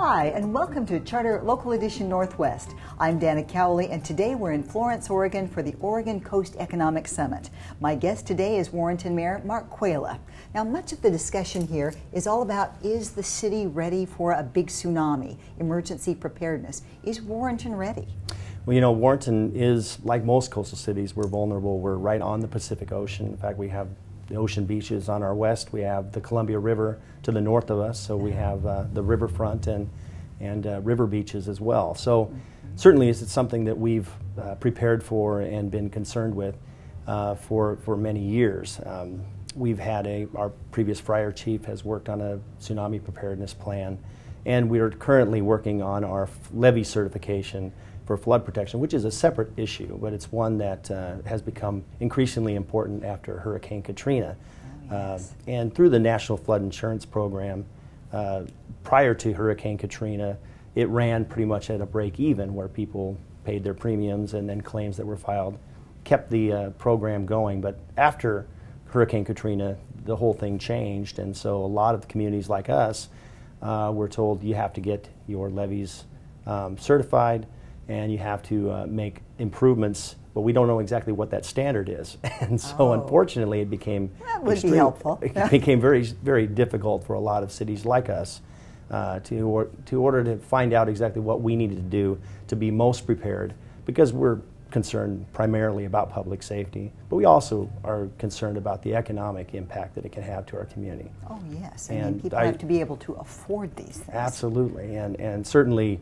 Hi, and welcome to Charter Local Edition Northwest. I'm Dana Cowley, and today we're in Florence, Oregon for the Oregon Coast Economic Summit. My guest today is Warrenton Mayor Mark Kujala. Now, much of the discussion here is all about, is the city ready for a big tsunami, emergency preparedness? Is Warrenton ready? Well, you know, Warrenton is, like most coastal cities, we're vulnerable. We're right on the Pacific Ocean. In fact, we have the ocean beaches on our west. We have the Columbia River to the north of us, so we have the riverfront and river beaches as well. So certainly it's something that we've prepared for and been concerned with for many years. We've had our previous fire chief has worked on a tsunami preparedness plan, and we are currently working on our levee certification for flood protection, which is a separate issue, but it's one that has become increasingly important after Hurricane Katrina. And through the National Flood Insurance Program, prior to Hurricane Katrina, it ran pretty much at a break even, where people paid their premiums and then claims that were filed kept the program going. But after Hurricane Katrina, the whole thing changed, and so a lot of the communities like us were told you have to get your levees certified, and you have to make improvements, but we don't know exactly what that standard is. And so unfortunately it became it became very, very difficult for a lot of cities like us to order to find out exactly what we needed to do to be most prepared, because we're concerned primarily about public safety, but we also are concerned about the economic impact that it can have to our community. Oh yes, I mean, people have to be able to afford these things. Absolutely, and certainly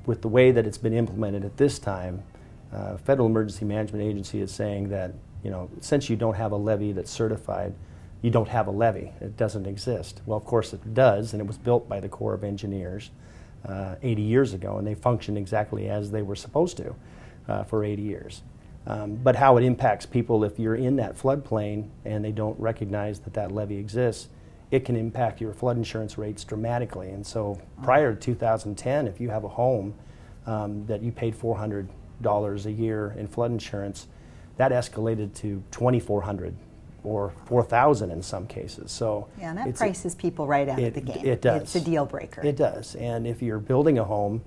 with the way that it's been implemented at this time, Federal Emergency Management Agency is saying that, you know, since you don't have a levee that's certified, you don't have a levee. It doesn't exist. Well, of course it does, and it was built by the Corps of Engineers 80 years ago, and they functioned exactly as they were supposed to for 80 years. But how it impacts people if you're in that floodplain and they don't recognize that that levee exists, it can impact your flood insurance rates dramatically. And so prior to 2010, if you have a home that you paid $400 a year in flood insurance, that escalated to $2,400 or $4,000 in some cases. So yeah, and that prices people right out of the game. It does. It's a deal breaker. It does. And if you're building a home,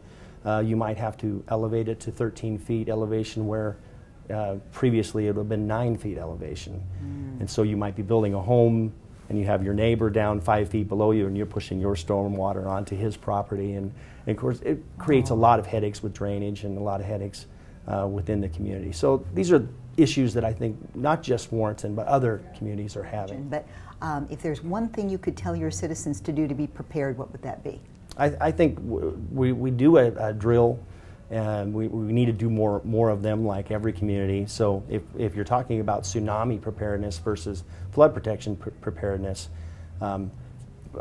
you might have to elevate it to 13 feet elevation, where previously it would have been 9 feet elevation. And so you might be building a home and you have your neighbor down 5 feet below you, and you're pushing your storm water onto his property, and of course it creates a lot of headaches with drainage and a lot of headaches within the community. So these are issues that I think not just Warrenton but other communities are having. But if there's one thing you could tell your citizens to do to be prepared, what would that be? I think we do a drill, and we need to do more of them, like every community. So if you're talking about tsunami preparedness versus flood protection preparedness,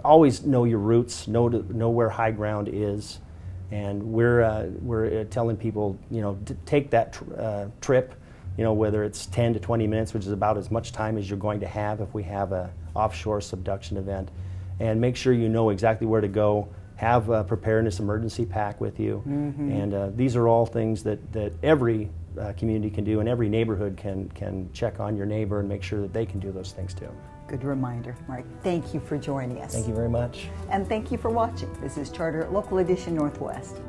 always know your roots, know where high ground is, and we're telling people, you know, to take that trip, you know, whether it's 10 to 20 minutes, which is about as much time as you're going to have if we have a offshore subduction event, and make sure you know exactly where to go. Have a preparedness emergency pack with you, and these are all things that every community can do, and every neighborhood can check on your neighbor and make sure that they can do those things too. Good reminder, Mark. Thank you for joining us. Thank you very much. And thank you for watching. This is Charter Local Edition Northwest.